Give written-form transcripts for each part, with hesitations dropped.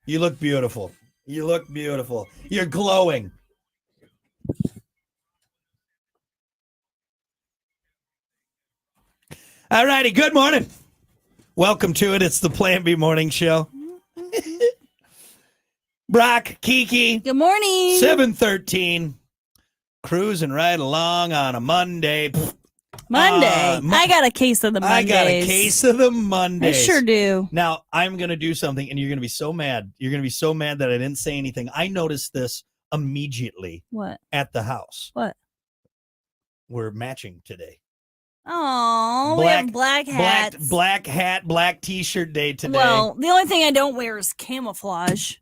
You look beautiful. You look beautiful. You're glowing. All righty. Good morning. Welcome to it. It's the Plan B Morning Show. Brock, Kiki. Good morning. 7:13. Cruising right along on a Monday. I got a case of the Mondays. I got a case of the Mondays. I sure do. Now, I'm going to do something, and you're going to be so mad. You're going to be so mad that I didn't say anything. I noticed this immediately. What? At the house. What? We're matching today. Oh, we have black hats. Black hat, black T-shirt day today. Well, the only thing I don't wear is camouflage.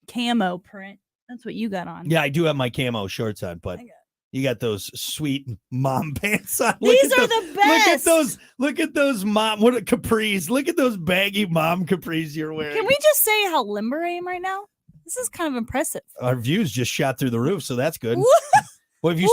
Camo print. That's what you got on. Yeah, I do have my camo shorts on, but you got those sweet mom pants on. These are the best. Look at those mom capris. Look at those baggy mom capris you're wearing. Can we just say how limber I am right now? This is kind of impressive. Our views just shot through the roof, so that's good. Well, if you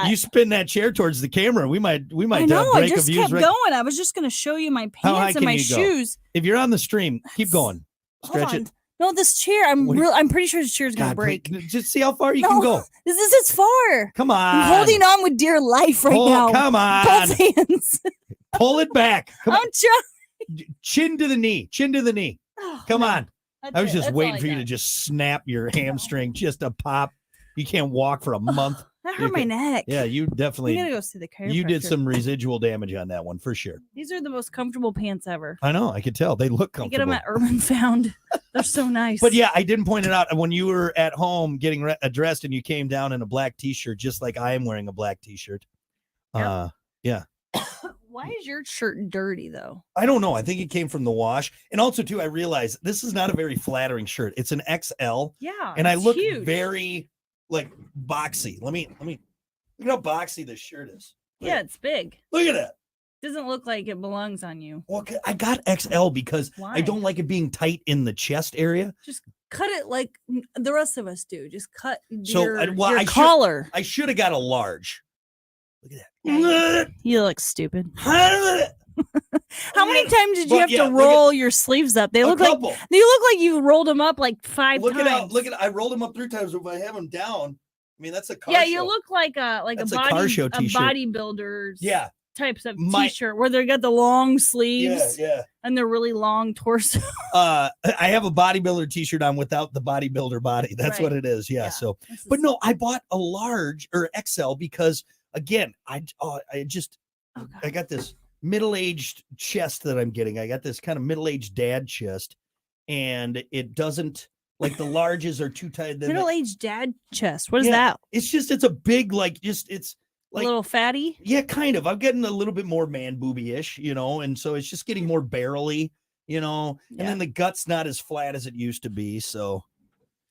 you spin that chair towards the camera, we might I know, break I just a views kept going. I was just going to show you my pants and my shoes. If you're on the stream, keep going. Stretch it. No, this chair. I'm pretty sure this chair is going to break. Just see how far you can go. This is far. Come on. I'm holding on with dear life right now. Come on. Both hands. Pull it back. I'm trying. Chin to the knee. Chin to the knee. Oh, Come on. I was just That's waiting for you to just snap your hamstring, just a pop. You can't walk for a month. That hurt my neck. Yeah, you definitely. You gotta go see the chiropractor. You did some residual damage on that one for sure. These are the most comfortable pants ever. I know. I could tell. They look comfortable. I get them at Urban Found. They're so nice. But yeah, I didn't point it out. When you were at home getting dressed and you came down in a black T-shirt, just like I am wearing a black T-shirt. Yep. Yeah. Why is your shirt dirty though? I don't know. I think it came from the wash. And also too, I realized this is not a very flattering shirt. It's an XL. Yeah. And I look huge. very like boxy. Let me look how boxy this shirt is. Yeah, it's big. Look at that. Doesn't look like it belongs on you. Well, I got XL because Why? I don't like it being tight in the chest area. Just cut it like the rest of us do. Just cut So, your collar. I should have got a large. Look at that. You look stupid. How many times did you have to roll your sleeves up? They look like you rolled them up like 5 times. Look at I rolled them up 3 times. If I have them down, I mean that's a car show. show. You look like a car show t-shirt. bodybuilder's types of t-shirt where they got the long sleeves and the really long torso. I have a bodybuilder t-shirt on without the bodybuilder body. That's what it is. Yeah. So, but no, I bought a large or XL because again, I got this middle-aged chest that I'm getting. I got this kind of middle-aged dad chest, and it doesn't like the larges are too tight. Middle-aged dad chest. What is that? It's a big it's like a little fatty. Yeah, kind of. I'm getting a little bit more man booby-ish, and so it's just getting more barrely, and then the gut's not as flat as it used to be. So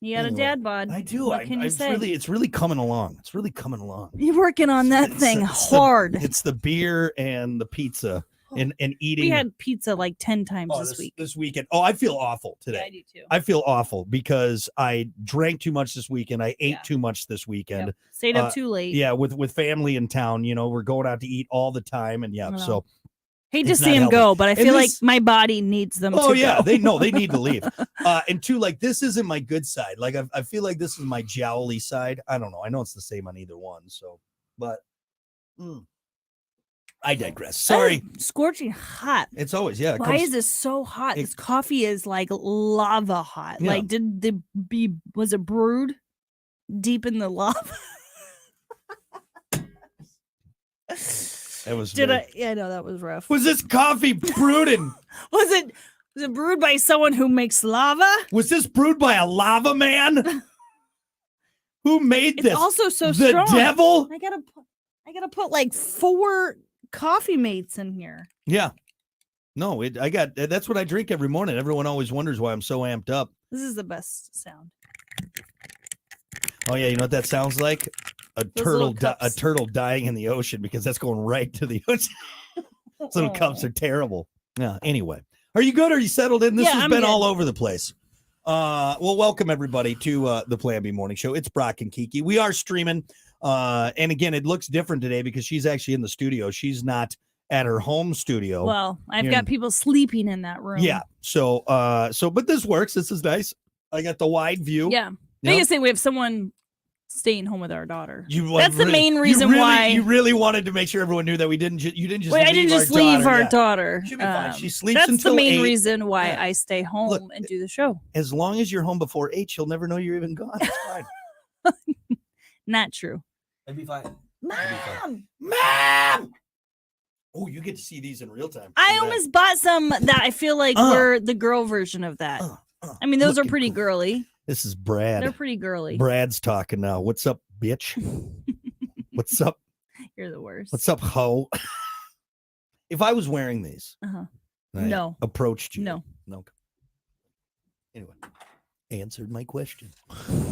you got a dad bod. I do. What can you say? It's really coming along. It's really coming along. You're working on that thing hard. It's the beer and the pizza and eating. We had pizza like 10 times this weekend. Oh, I feel awful today. Yeah, I do too. I feel awful because I drank too much this weekend. I ate too much this weekend. Yep. Stayed up too late. Yeah, with family in town. We're going out to eat all the time, and so. Hate to see him go, but I feel like my body needs them. Oh yeah, they need to leave. And two, like this isn't my good side. Like I feel like this is my jowly side. I don't know. I know it's the same on either one. So, but I digress. Sorry. Scorching hot. It's always Why is this so hot? This coffee is like lava hot. Yeah. Like was it brewed deep in the lava? That was Yeah, no, that was rough. Was this coffee brewed in? Was it brewed by someone who makes lava? Was this brewed by a lava man? Who made this? It's also so the strong. The devil? I gotta put like 4 coffee mates in here. Yeah. No, that's what I drink every morning. Everyone always wonders why I'm so amped up. This is the best sound. Oh yeah, you know what that sounds like? A turtle dying in the ocean because that's going right to the ocean. Those little cups are terrible. Yeah. Anyway, are you good? Are you settled in? This has been all over the place. Well, welcome everybody to the Plan B Morning Show. It's Brock and Kiki. We are streaming. And again, it looks different today because she's actually in the studio. She's not at her home studio. Well, I've got people sleeping in that room. Yeah. So, but this works. This is nice. I got the wide view. Yeah. Biggest thing, we have someone staying home with our daughter. That's the main reason why. You really wanted to make sure everyone knew that you didn't just I didn't just leave our daughter. She'll be fine. She sleeps that's until the main 8. reason why I stay home and do the show. As long as you're home before 8, she'll never know you're even gone. It's fine. Not true. That'd be fine. Mom! Oh, you get to see these in real time. I almost bought some that I feel like were the girl version of that. I mean, those are pretty girly. This is Brad. They're pretty girly. Brad's talking now. What's up, bitch? What's up? You're the worst. What's up, ho? If I was wearing these, no. Approached you. No. Anyway, answered my question.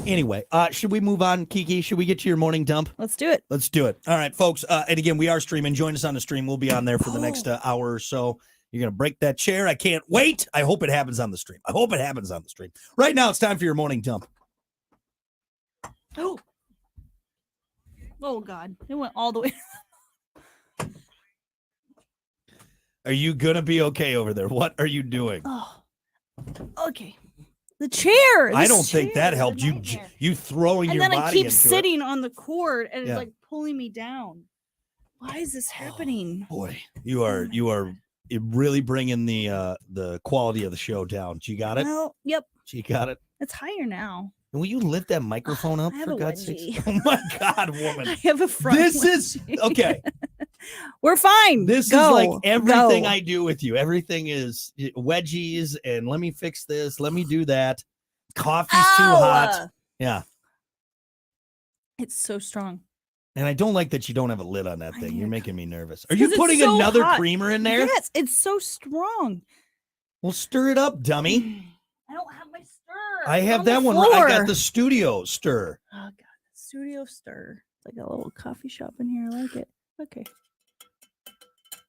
Anyway, should we move on, Kiki? Should we get to your morning dump? Let's do it. Let's do it. All right, folks. And again, we are streaming. Join us on the stream. We'll be on there for the next hour or so. You're going to break that chair. I can't wait. I hope it happens on the stream. Right now, it's time for your morning dump. Oh, God. It went all the way. Are you going to be okay over there? What are you doing? Oh, okay. The chair. I don't think that helped. You throwing your body into it. And then I keep sitting on the cord and it's like pulling me down. Why is this happening? Boy, you are really bringing the quality of the show down. You got it? Well, yep. You got it? It's higher now. Will you lift that microphone up for God's sake? Oh my God, woman. I have a front. This is okay. We're fine. This is like everything I do with you. Everything is wedgies and let me fix this. Let me do that. Coffee's too hot. Yeah. It's so strong. And I don't like that you don't have a lid on that thing. You're making me nervous. Are you putting another creamer in there? Yes, it's so strong. Well, stir it up, dummy. I don't have my stir. I have that one. I got the studio stir. Oh, God. Studio stir. It's like a little coffee shop in here. I like it. Okay.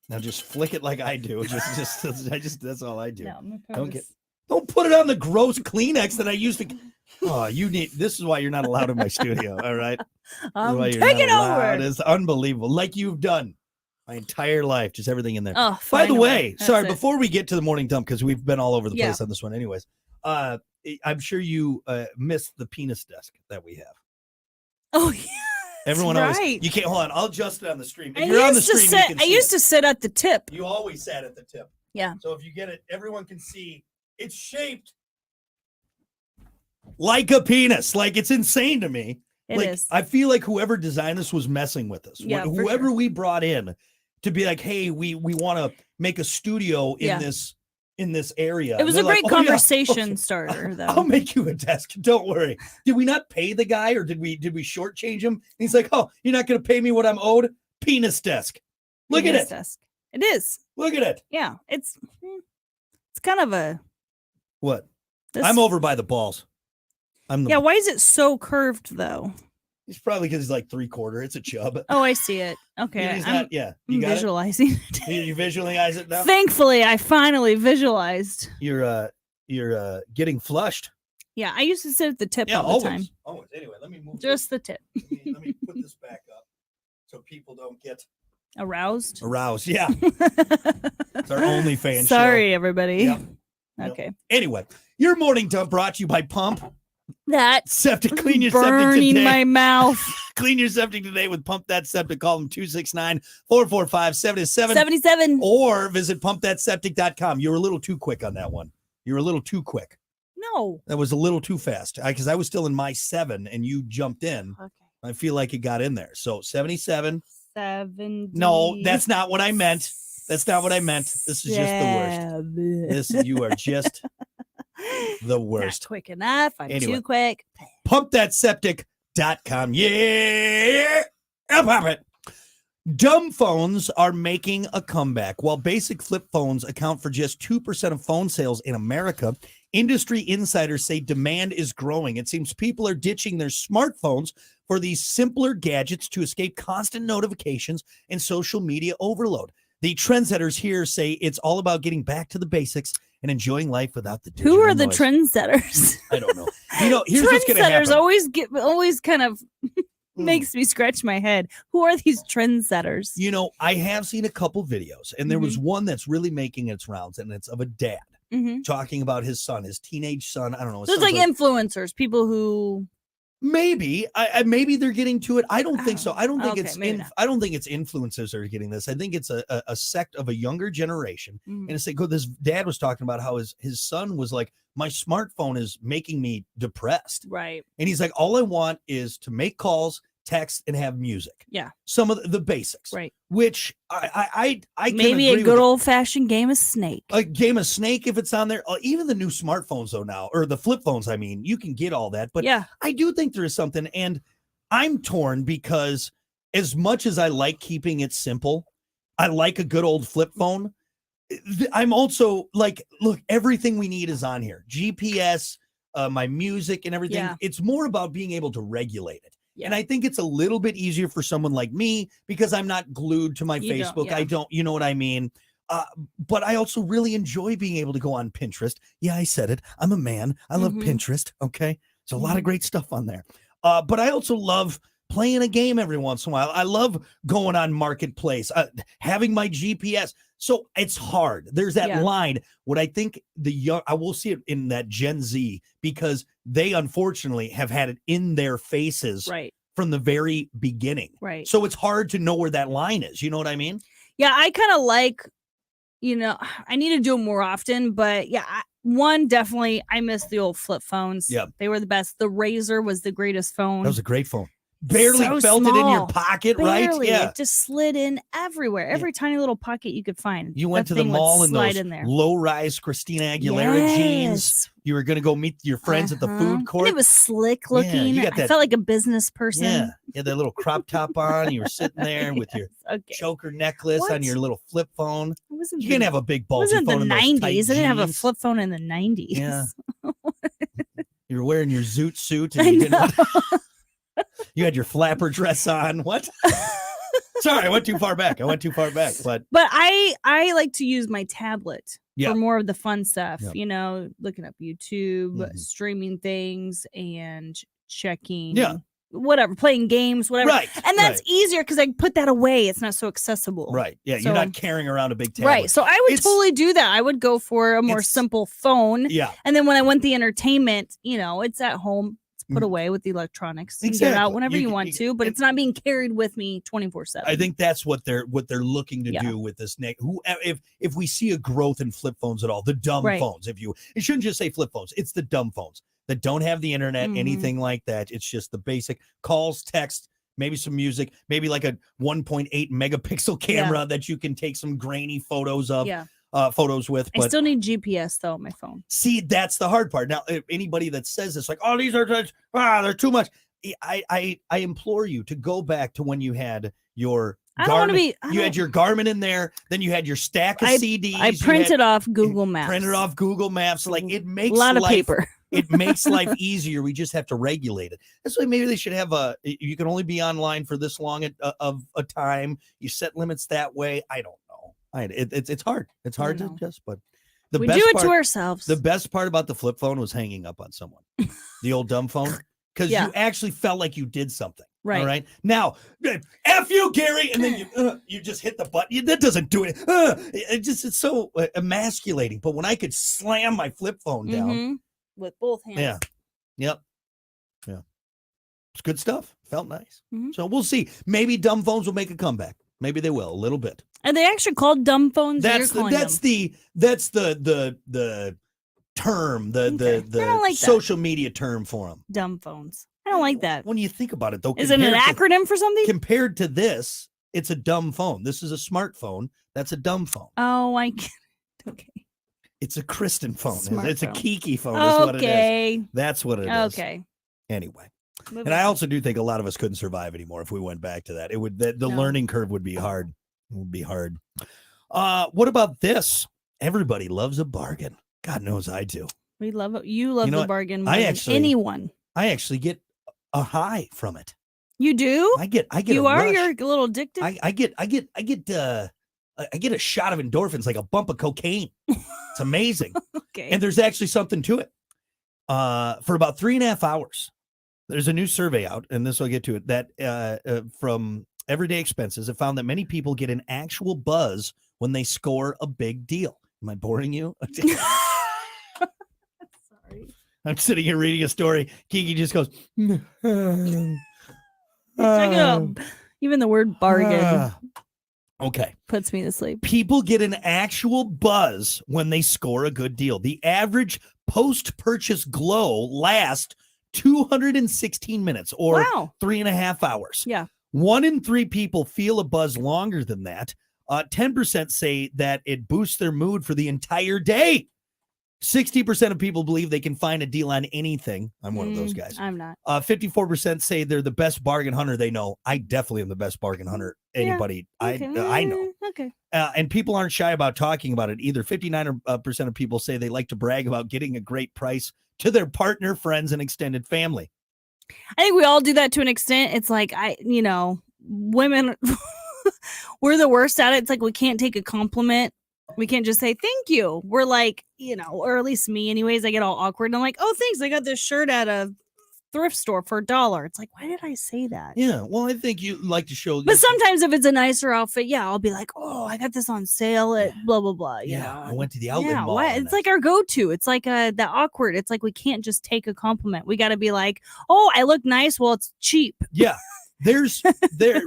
Now just flick it like I do. That's all I do. No, don't put it on the gross Kleenex that I used to. Oh, this is why you're not allowed in my studio. All right. Take it over. It's unbelievable. Like you've done my entire life, just everything in there. Oh, by the way, sorry, before we get to the morning dump, because we've been all over the place on this one anyways. I'm sure you missed the penis desk that we have. Oh, yeah. Everyone always, you can't hold on. I'll adjust it on the stream. If you're on the stream, you can I used to sit at the tip. You always sat at the tip. Yeah. So if you get it, everyone can see it's shaped like a penis. Like it's insane to me. It is. I feel like whoever designed this was messing with us. Yeah, whoever we brought in to be like, hey, we want to make a studio in this area. It was a great conversation starter, though. I'll make you a desk. Don't worry. Did we not pay the guy, or did we shortchange him? And he's like, oh, you're not going to pay me what I'm owed? Penis desk. Look at it. Desk. It is. Look at it. Yeah, it's kind of a. What? I'm over by the balls. Why is it so curved though? It's probably because he's like 3/4. It's a chub. Oh, I see it. Okay. I'm visualizing it. You visualize it now? Thankfully, I finally visualized. You're getting flushed. Yeah, I used to sit at the tip all the time. Always. Anyway, let me move. Just the tip. Let me put this back up so people don't get aroused. Yeah. It's our OnlyFans show. Sorry, everybody. Yep. Okay. Anyway, your morning dump brought to you by Pump. That septic. Clean your septic burning today. my mouth. Clean your septic today with Pump That Septic. Call them 269-445-7777. Or visit pumpthatseptic.com. You were a little too quick on that one. You were a little too quick. No. That was a little too fast because I was still in my 7 and you jumped in. Okay. I feel like it got in there. So 77. 70. No, that's not what I meant. That's not what I meant. This is just the worst. You are just the worst. Not quick enough. I'm too quick. Pumpthatseptic.com. Yeah. I'll pop it. Dumb phones are making a comeback. While basic flip phones account for just 2% of phone sales in America, industry insiders say demand is growing. It seems people are ditching their smartphones for these simpler gadgets to escape constant notifications and social media overload. The trendsetters here say it's all about getting back to the basics and enjoying life without the digital Who are the noise. Trendsetters? I don't know. Here's what's going to happen. Trendsetters always kind of makes me scratch my head. Who are these trendsetters? I have seen a couple videos, and there was one that's really making its rounds, and it's of a dad. talking about his son, his teenage son. I don't know. So it's like influencers, people who maybe maybe they're getting to it. I don't think so. I don't think I don't think it's influencers that are getting this. I think it's a sect of a younger generation. And it's like, this dad was talking about how his son was like, my smartphone is making me depressed. Right. And he's like, all I want is to make calls, text, and have music. Yeah. Some of the basics. Right. Which I can maybe a good old fashioned game of Snake. A game of Snake if it's on there. Even the new smartphones though now, or the flip phones, I mean, you can get all that. But yeah, I do think there is something, and I'm torn because as much as I like keeping it simple, I like a good old flip phone. I'm also like, look, everything we need is on here. GPS, my music and everything. Yeah. It's more about being able to regulate it. Yeah. And I think it's a little bit easier for someone like me because I'm not glued to my Facebook. I don't, you know what I mean? But I also really enjoy being able to go on Pinterest. Yeah, I said it. I'm a man. I love Pinterest. Okay. There's a lot of great stuff on there. But I also love playing a game every once in a while. I love going on Marketplace, having my GPS. So it's hard. There's that line. What I think I will see it in that Gen Z because they unfortunately have had it in their faces from the very beginning. Right. So it's hard to know where that line is. You know what I mean? Yeah, I kind of like, I need to do it more often, but definitely I miss the old flip phones. Yeah. They were the best. The Razor was the greatest phone. That was a great phone. Barely felt it in your pocket, right? Yeah, it just slid in everywhere. Every tiny little pocket you could find. You went to the mall in those low-rise Christina Aguilera jeans. You were going to go meet your friends at the food court. And it was slick looking. I felt like a business person. Yeah, you had that little crop top on. You were sitting there with your choker necklace on your little flip phone. You didn't have a big bulgy phone in those tight jeans. I didn't have a flip phone in the 90s. Yeah. You were wearing your zoot suit. And you didn't You had your flapper dress on. What? Sorry, I went too far back. But I like to use my tablet for more of the fun stuff. Looking up YouTube, streaming things, and checking. Whatever, playing games, whatever. Right. And that's easier because I put that away. It's not so accessible. Right. Yeah. So, you're not carrying around a big tablet. Right. So I would totally do that. I would go for a more simple phone. Yeah. And then when I want the entertainment, it's at home. Put away with the electronics. You get it out whenever you want to, but it's not being carried with me 24/7. I think that's what they're looking to do with this next. If we see a growth in flip phones at all, the dumb phones. It shouldn't just say flip phones. It's the dumb phones that don't have the internet, anything like that. It's just the basic calls, text, maybe some music, maybe like a 1.8 megapixel camera that you can take some grainy photos of. Yeah. Photos with. But I still need GPS though on my phone. See, that's the hard part. Now, if anybody that says this, like, oh, these are they're too much. I implore you to go back to when you had your Garmin. You had your Garmin in there, then you had your stack of CDs. I printed off Google Maps. Like it makes a lot of paper. It makes life easier. We just have to regulate it. That's why maybe they should have you can only be online for this long of a time. You set limits that way. I don't know. It's hard. It's hard to adjust, but we do it to ourselves. The best part about the flip phone was hanging up on someone, the old dumb phone, because you actually felt like you did something. Right. All right. Now, F you, Gary, and then you just hit the button. That doesn't do it. It's so emasculating. But when I could slam my flip phone down with both hands. Yeah. Yep. Yeah. It's good stuff. Felt nice. So we'll see. Maybe dumb phones will make a comeback. Maybe they will a little bit. Are they actually called dumb phones? That's the term, the social media term for them. Dumb phones. I don't like that. When you think about it, though, is it an acronym for something? Compared to this, it's a dumb phone. This is a smartphone. That's a dumb phone. Oh, I get it. Okay. It's a Kristen phone. It's a Kiki phone. Is what it is. That's what it is. Okay. Anyway. And I also do think a lot of us couldn't survive anymore if we went back to that. It would the learning curve would be hard. It would be hard. What about this? Everybody loves a bargain. God knows I do. We love it. You love the bargain more than anyone. I actually get a high from it. You do? I get you a rush. You're a little addicted. I get a shot of endorphins, like a bump of cocaine. It's amazing. Okay. And there's actually something to it. For about 3.5 hours. There's a new survey out, and this will get to it, that from Everyday Expenses, it found that many people get an actual buzz when they score a big deal. Am I boring you? I'm sitting here reading a story. Kiki just goes, check it out. Even the word bargain okay, puts me to sleep. People get an actual buzz when they score a good deal. The average post-purchase glow lasts 216 minutes or 3.5 hours. Yeah. 1 in 3 people feel a buzz longer than that. 10% say that it boosts their mood for the entire day. 60% of people believe they can find a deal on anything. I'm one of those guys. I'm not. 54% say they're the best bargain hunter they know. I definitely am the best bargain hunter anybody I know. Okay. And people aren't shy about talking about it either. 59% of people say they like to brag about getting a great price to their partner, friends, and extended family. I think we all do that to an extent. It's like, women, we're the worst at it. It's like we can't take a compliment. We can't just say thank you. We're like, or at least me anyways, I get all awkward and I'm like, oh, thanks. I got this shirt at a thrift store for $1. It's like, why did I say that? Yeah, well, I think you like to show. But sometimes if it's a nicer outfit, I'll be like, oh, I got this on sale at blah, blah, blah. I went to the outlet mall. It's like our go-to. It's like that awkward. It's like we can't just take a compliment. We got to be like, oh, I look nice. Well, it's cheap. Yeah,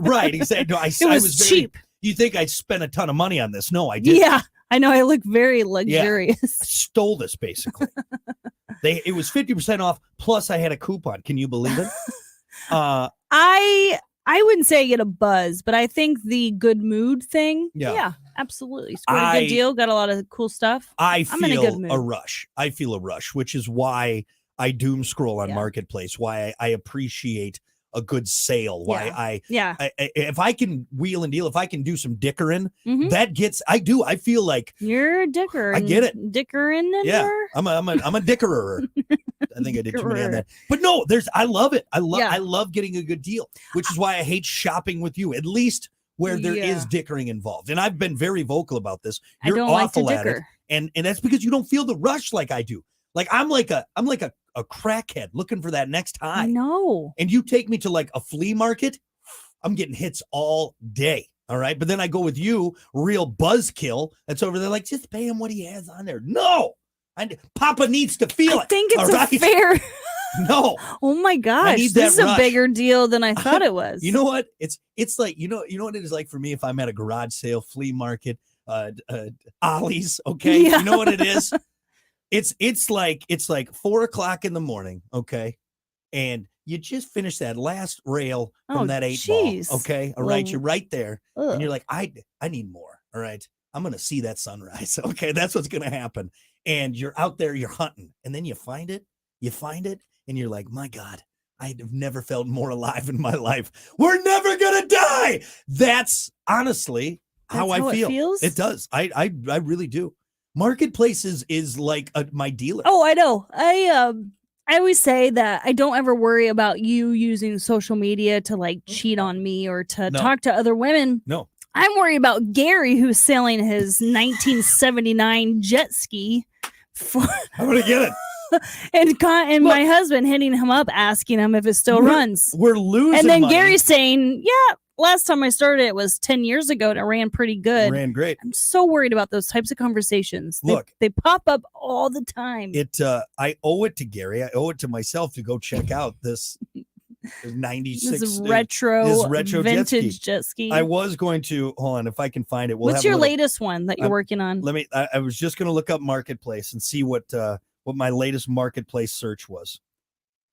right. Exactly. It was cheap. You think I spent a ton of money on this? No, I didn't. Yeah, I know. I look very luxurious. Yeah, I stole this basically. It was 50% off. Plus, I had a coupon. Can you believe it? I wouldn't say I get a buzz, but I think the good mood thing. Yeah, absolutely. Scored a good deal. Got a lot of cool stuff. I'm in a good mood. I feel a rush, which is why I doom scroll on Marketplace. Why I appreciate a good sale. Why if I can wheel and deal, if I can do some dickering, I feel like you're a dicker. I get it. Dickering. I'm a dickerer. I think I did too many on that. But no, I love it. I love getting a good deal, which is why I hate shopping with you, at least where there is dickering involved. And I've been very vocal about this. You're awful at it. And that's because you don't feel the rush like I do. Like I'm like a crackhead looking for that next high. No. And you take me to like a flea market, I'm getting hits all day. All right. But then I go with you, real buzzkill that's over there, like, just pay him what he has on there. No. Papa needs to feel it. I think it's a fair. No. Oh my gosh. This is a bigger deal than I thought it was. You know what? It's like, you know what it is like for me if I'm at a garage sale, flea market, Ollie's. Okay. Yeah. You know what it is? It's like 4:00 in the morning, okay, and you just finished that last rail from that 8 ball, okay, all right, you're right there, and you're like, I need more, all right, I'm gonna see that sunrise, okay, that's what's gonna happen, and you're out there, you're hunting, and then you find it, and you're like, my God, I've never felt more alive in my life. We're never gonna die. That's honestly how I feel. It feels? It does. I really do. Marketplace is like my dealer. Oh, I know. I always say that I don't ever worry about you using social media to like cheat on me or to talk to other women. No. I'm worried about Gary, who's selling his 1979 jet ski. I'm gonna get it. and my husband hitting him up, asking him if it still runs. We're losing. And then money. Gary's saying, "Yeah, last time I started it was 10 years ago and it ran pretty good." Ran great. I'm so worried about those types of conversations. Look, they pop up all the time. I owe it to Gary. I owe it to myself to go check out this 96 this retro vintage jet ski. I was going to hold on if I can find it. What's your latest one that you're working on? I was just going to look up Marketplace and see what my latest Marketplace search was.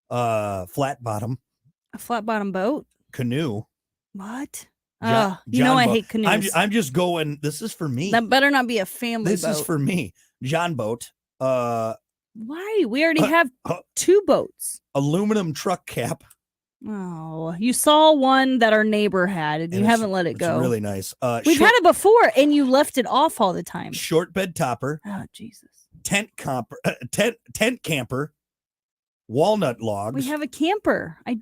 Flat bottom. A flat bottom boat? Canoe. What? John I hate canoes. I'm just going. This is for me. That better not be a family boat. This is for me. John boat. Why? We already have 2 boats. Aluminum truck cap. Oh, you saw one that our neighbor had, and you haven't let it go. It's really nice. We've had it before, and you left it off all the time. Short bed topper. Oh, Jesus. Tent camper. Walnut logs. We have a camper. I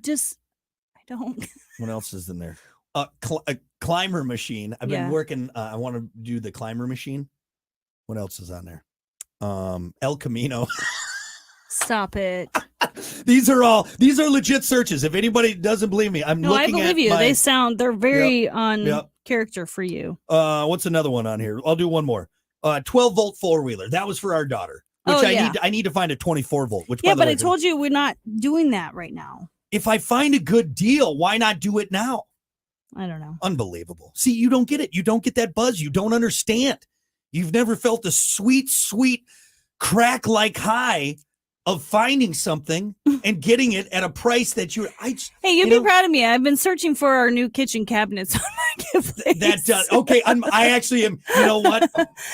don't. What else is in there? A climber machine. I've been working. I want to do the climber machine. What else is on there? El Camino. Stop it. These are legit searches. If anybody doesn't believe me, I'm looking at. I believe you. They're very on character for you. What's another one on here? I'll do one more. 12-volt 4-wheeler. That was for our daughter. I need to find a 24 volt. Which but I told you we're not doing that right now. If I find a good deal, why not do it now? I don't know. Unbelievable. See, you don't get it. You don't get that buzz. You don't understand. You've never felt the sweet, sweet crack like high of finding something and getting it at a price that hey, you'd be proud of me. I've been searching for our new kitchen cabinets on Marketplace. That does okay. I actually am. You know what?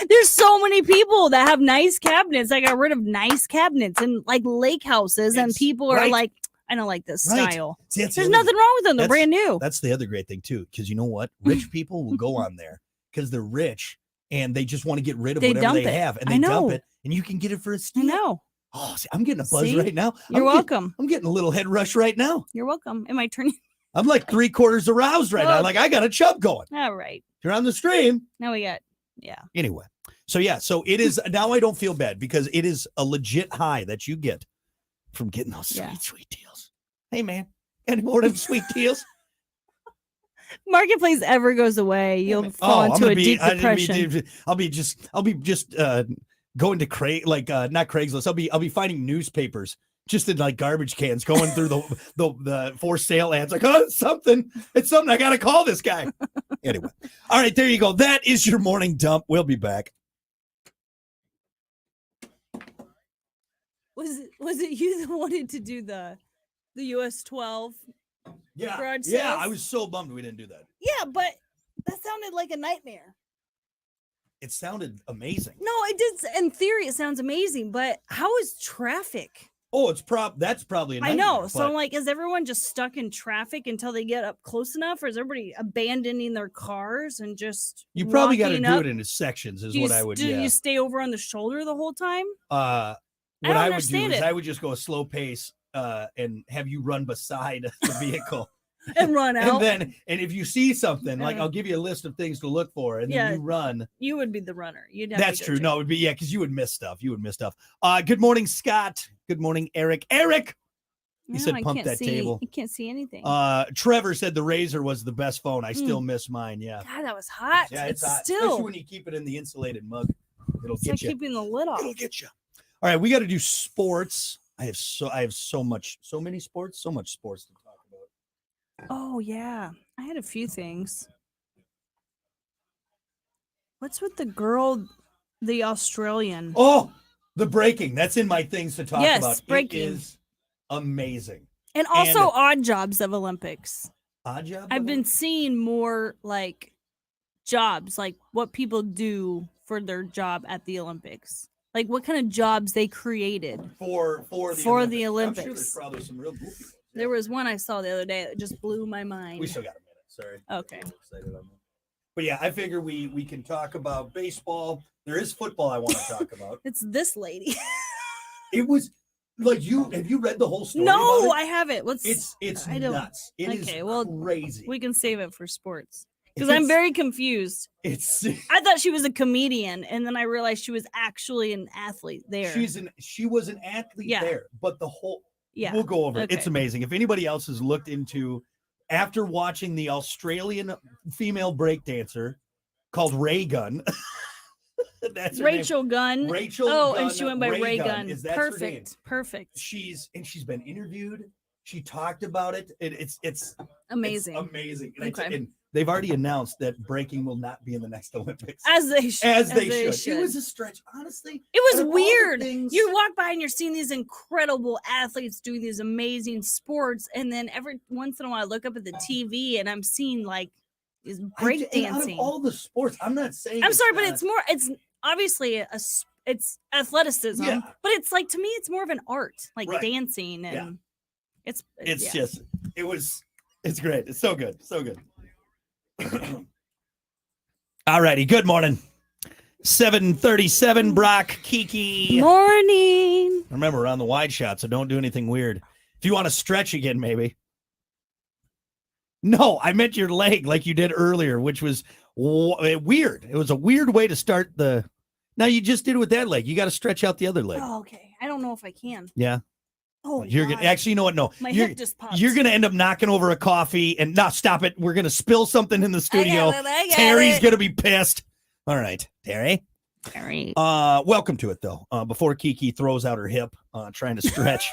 There's so many people that have nice cabinets. I got rid of nice cabinets and like lake houses, and people are like, I don't like this style. See, there's nothing wrong with them. They're brand new. That's the other great thing too, because you know what? Rich people will go on there because they're rich and they just want to get rid of whatever they have, and they dump it, and you can get it for a steal. I know. Oh, see, I'm getting a buzz right now. You're welcome. I'm getting a little head rush right now. You're welcome. Am I turning? I'm like 3/4 aroused right now. Like I got a chub going. All right. You're on the stream. Now we got, Anyway, so it is. Now I don't feel bad because it is a legit high that you get from getting those sweet deals. Hey man, any more of them sweet deals? Marketplace ever goes away, you'll fall into a deep depression. I'll be just going to not Craigslist. I'll be finding newspapers just in like garbage cans, going through the for sale ads. Like, oh, it's something. I got to call this guy. Anyway, all right, there you go. That is your morning dump. We'll be back. Was it you that wanted to do the US 12? Yeah, I was so bummed we didn't do that. Yeah, but that sounded like a nightmare. It sounded amazing. No, it did. In theory, it sounds amazing, but how is traffic? Oh, that's probably a nightmare. I know. So I'm like, is everyone just stuck in traffic until they get up close enough, or is everybody abandoning their cars and just? You probably got to do it in sections. Do you stay over on the shoulder the whole time? What I would do is I would just go a slow pace. And have you run beside the vehicle and run out. And if you see something, like I'll give you a list of things to look for, and then you run. You would be the runner. That's true. No, it would be because you would miss stuff. Good morning, Scott. Good morning, Eric. He said pump that table. You can't see anything. Trevor said the Razor was the best phone. I still miss mine. Yeah. God, that was hot. Yeah, it's hot. Still. Especially when you keep it in the insulated mug. It'll get you. Keeping the lid off. It'll get you. All right, we got to do sports. I have so much sports to talk about. Oh yeah, I had a few things. What's with the girl, the Australian? Oh, the breaking. That's in my things to talk about. Yes, breaking. It is amazing. And also odd jobs of Olympics. Odd jobs? I've been seeing more like jobs, like what people do for their job at the Olympics. Like what kind of jobs they created for the Olympics. I'm sure there's probably some real goofy ones. Yeah. There was one I saw the other day that just blew my mind. We still got a minute. Sorry. Okay. I'm excited on that. But yeah, I figure we can talk about baseball. There is football I want to talk about. It's this lady. It was like have you read the whole story? No, I haven't. It's nuts. It is crazy. We can save it for sports. Because I'm very confused. I thought she was a comedian, and then I realized she was actually an athlete there. She was an athlete there, but the whole we'll go over it. It's amazing. If anybody else has looked into after watching the Australian female breakdancer called Ray Gunn. That's Rachel Gunn. Rachel Gunn, and she went by Ray Gunn. Perfect. She's been interviewed. She talked about it. It's amazing. It's amazing. And they've already announced that breaking will not be in the next Olympics. As they should. It was a stretch, honestly. It was weird. You walk by and you're seeing these incredible athletes doing these amazing sports, and then every once in a while I look up at the TV and I'm seeing like is breakdancing. Out of all the sports, I'm not saying. I'm sorry, but it's obviously it's athleticism, but it's like to me it's more of an art, like dancing, and it's great. It's so good, so good. All righty. Good morning. 7:37. Brock, Kiki. Morning. Remember, we're on the wide shot, so don't do anything weird. If you want to stretch again, maybe. No, I meant your leg like you did earlier, which was weird. It was a weird way to start the. Now you just did it with that leg. You got to stretch out the other leg. Oh, okay. I don't know if I can. Yeah. Oh, you're gonna actually, you know what? No, my hip just popped. You're gonna end up knocking over a coffee, and no, stop it. We're gonna spill something in the studio. I got Terry's it. gonna be pissed. All right, Terry. All right. Welcome to it though. Before Kiki throws out her hip, trying to stretch.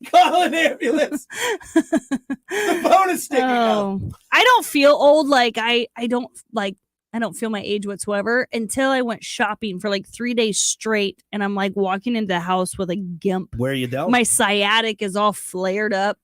Call an ambulance. The bone is sticking out. I don't feel old. Like I don't feel my age whatsoever until I went shopping for like 3 days straight, and I'm like walking into the house with a gimp. Where are you down? My sciatic is all flared up.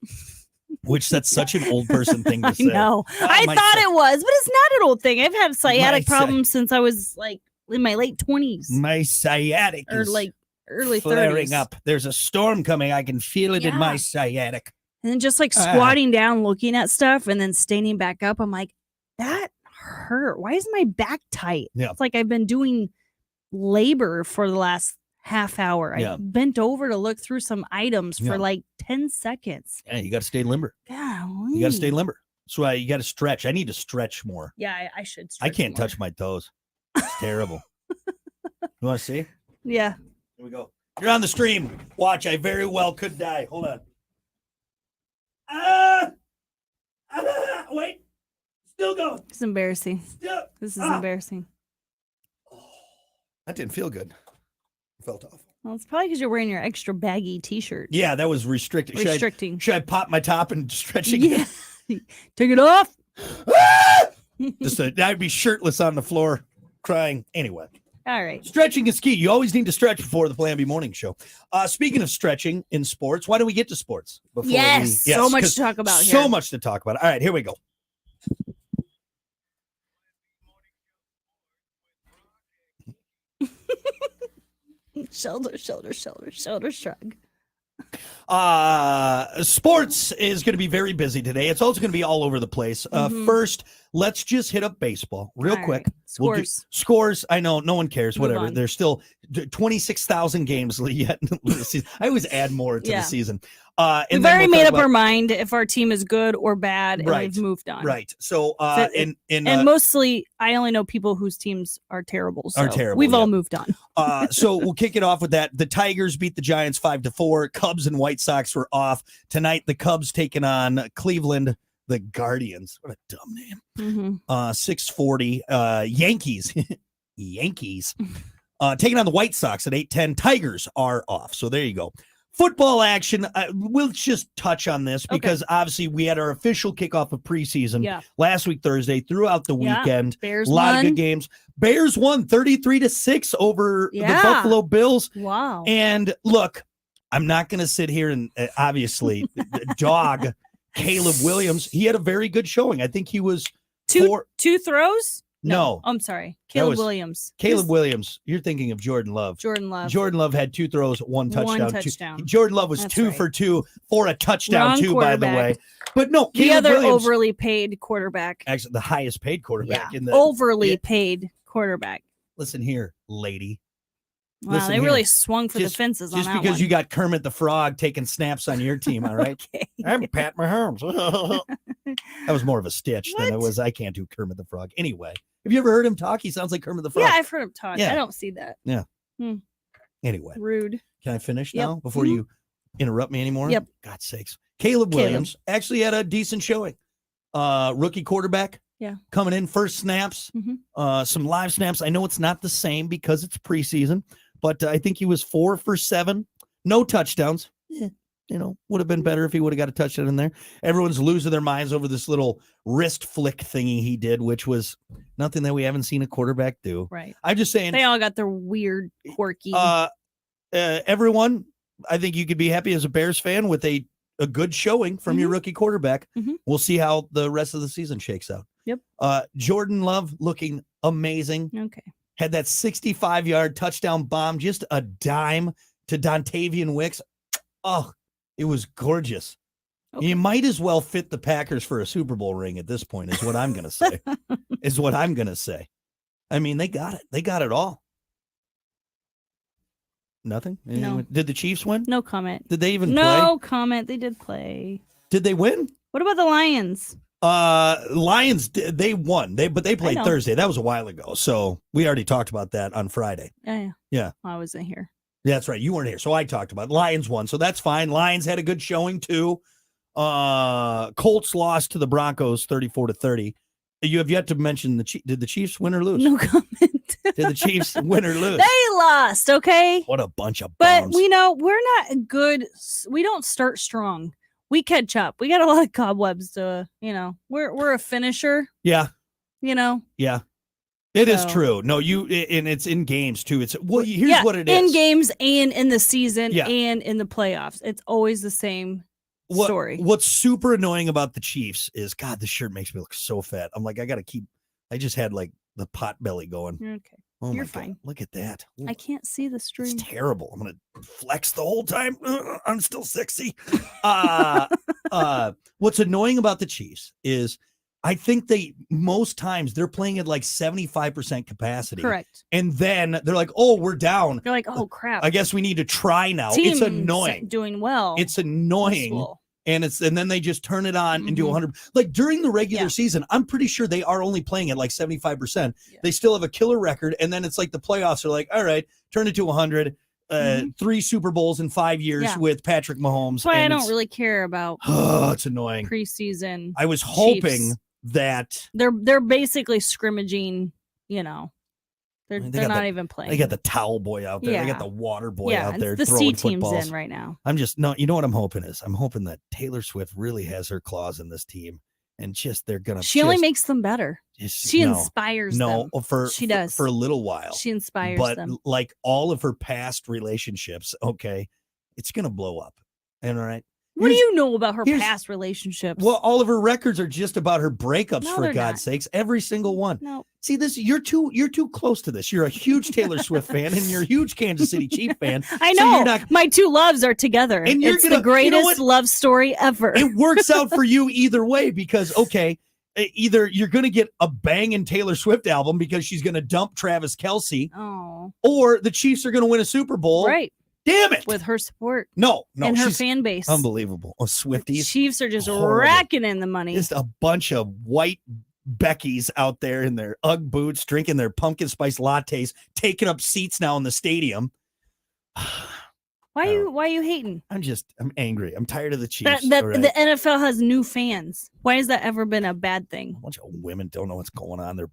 Which that's such an old person thing to say. I know. I thought it was, but it's not an old thing. I've had sciatic problems since I was like in my late 20s. My sciatic is like early flaring 30s. up. There's a storm coming. I can feel it in my sciatic. And then just like squatting down, looking at stuff, and then standing back up. I'm like, that hurt. Why is my back tight? Yeah. It's like I've been doing labor for the last half hour. I bent over to look through some items for like 10 seconds. Yeah, you got to stay limber. Golly. You got to stay limber. So you got to stretch. I need to stretch more. Yeah, I should stretch I can't more. touch my toes. It's terrible. You want to see? Yeah. Here we go. You're on the stream. Watch. I very well could die. Hold on. Wait. Still going. It's embarrassing. Still. This is embarrassing. Oh, that didn't feel good. It felt awful. Well, it's probably because you're wearing your extra baggy t-shirt. Yeah, that was restricted. Restricting. Should I pop my top and stretch it? Yeah. Take it off. I'd be shirtless on the floor crying. Anyway. All right. Stretching is key. You always need to stretch before the Plan B morning show. Speaking of stretching in sports, why don't we get to sports? Yes, so much to talk about here. So much to talk about. All right, here we go. Shoulder shrug. Sports is going to be very busy today. It's also going to be all over the place. First, let's just hit up baseball real quick. Right. Scores. Scores. I know no one cares. Move Whatever. on. There's still 26,000 games yet in the season. I always add more to the season. We've already made up our mind if our team is good or bad, and we've moved on. Right. So, and mostly, I only know people whose teams are terrible. So we've all moved on. So we'll kick it off with that. The Tigers beat the Giants 5-4. Cubs and White Sox were off tonight. The Cubs taking on Cleveland, the Guardians. What a dumb name. 6:40. Yankees. Yankees. Taking on the White Sox at 8:10. Tigers are off. So there you go. Football action. We'll just touch on this because obviously we had our official kickoff of preseason last week, Thursday, throughout the weekend. Bears a lot won. of good games. Bears won 33-6 over the Buffalo Bills. Wow. And look, I'm not going to sit here and obviously dog Caleb Williams. He had a very good showing. I think he was two throws. No. I'm sorry. Caleb Williams. Caleb Williams. You're thinking of Jordan Love. Jordan Love had 2 throws, 1 touchdown. Jordan Love was 2 for 2 for a touchdown Wrong too, by the way. But no, the Caleb other Williams, overly paid quarterback. actually the highest paid quarterback in the overly paid quarterback. Listen here, lady. Wow, they really swung for the fences on that one. Just because you got Kermit the Frog taking snaps on your team, all right? Okay. I'm Pat Mahomes. That was more of a stitch than it was. I can't do Kermit the Frog. Anyway, have you ever heard him talk? He sounds like Kermit the Frog. Yeah, I've heard him talk. I don't see that. Yeah. Anyway. Rude. Can I finish now before you interrupt me anymore? Yep. God's sakes. Caleb Williams actually had a decent showing. Rookie quarterback. Yeah. Coming in first snaps. Some live snaps. I know it's not the same because it's preseason, but I think he was 4 for 7. No touchdowns. Would have been better if he would have got a touchdown in there. Everyone's losing their minds over this little wrist flick thingy he did, which was nothing that we haven't seen a quarterback do. Right. I'm just saying. They all got their weird, quirky. Everyone, I think you could be happy as a Bears fan with a good showing from your rookie quarterback. We'll see how the rest of the season shakes out. Yep. Jordan Love looking amazing. Okay. Had that 65-yard touchdown bomb, just a dime to Dontavian Wicks. Oh, it was gorgeous. Okay. You might as well fit the Packers for a Super Bowl ring at this point, is what I'm going to say. I mean, they got it. They got it all. Nothing? No. Did the Chiefs win? No comment. Did they even play? No comment. They did play. Did they win? What about the Lions? Lions, they won. They played Thursday. That was a while ago. So we already talked about that on Friday. Yeah. I wasn't here. That's right. You weren't here. So I talked about it. Lions won. So that's fine. Lions had a good showing too. Colts lost to the Broncos 34-30. You have yet to mention did the Chiefs win or lose? No comment. Did the Chiefs win or lose? They lost, okay? What a bunch of bums. But we know we're not good. We don't start strong. We catch up. We got a lot of cobwebs to, we're a finisher. Yeah. Yeah. It is true. No, and it's in games too. Here's what it is. In games and in the season and in the playoffs. It's always the same story. What's super annoying about the Chiefs is, God, this shirt makes me look so fat. I'm like, I just had like the pot belly going. Okay. Oh, you're fine. God. Look at that. Ooh. I can't see the stream. It's terrible. I'm going to flex the whole time. I'm still sexy. What's annoying about the Chiefs is I think most times they're playing at like 75% capacity. Correct. And then they're like, oh, we're down. You're like, oh, crap. I guess we need to try now. Team's it's annoying. Doing well. It's annoying. And then they just turn it on and do 100. Like during the regular season, I'm pretty sure they are only playing at like 75%. Yeah. They still have a killer record. And then it's like the playoffs are like, all right, turn it to 100. 3 Super Bowls in 5 years with Patrick Mahomes. That's why I don't really care about it's annoying preseason. I was hoping Chiefs. That they're basically scrimmaging, They're not even playing. They got the towel boy out there. They got the water boy out there the throwing C team's footballs. in right now. You know what I'm hoping is? I'm hoping that Taylor Swift really has her claws in this team, and they're gonna. She only makes them better. She inspires them. She does for a little while. She inspires them. But like all of her past relationships, it's gonna blow up. And all right. What do you know about her past relationships? Well, all of her records are just about her breakups, for God's sakes. Every single one. No. See, you're too close to this. You're a huge Taylor Swift fan, and you're a huge Kansas City Chief fan. I know. So my two loves are together. And it's the greatest love story ever. It works out for you either way because, either you're going to get a banging Taylor Swift album because she's going to dump Travis Kelce, or the Chiefs are going to win a Super Bowl. Right. Damn it. With her support. No. And her fan base. Unbelievable. Oh, Swifties. The Chiefs are just racking in the money. Just a bunch of white Beckies out there in their Ugg boots, drinking their pumpkin spice lattes, taking up seats now in the stadium. Why are you hating? I'm angry. I'm tired of the Chiefs. The NFL has new fans. Why has that ever been a bad thing? A bunch of women don't know what's going on. They're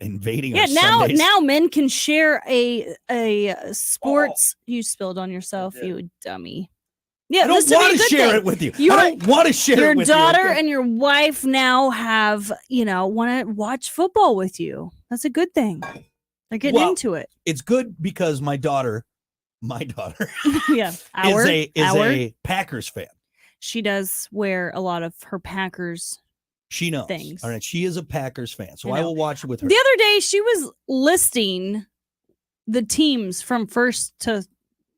invading. Now men can share a sports. You spilled on yourself, you dummy. Yeah, I don't want to share it with you. I don't want to share it with you. Your daughter and your wife now have want to watch football with you. That's a good thing. They're getting into it. It's good because my daughter, yeah, is a Packers fan. She does wear a lot of her Packers. She knows things. All right, she is a Packers fan, so I will watch it with her. The other day, she was listing the teams from first to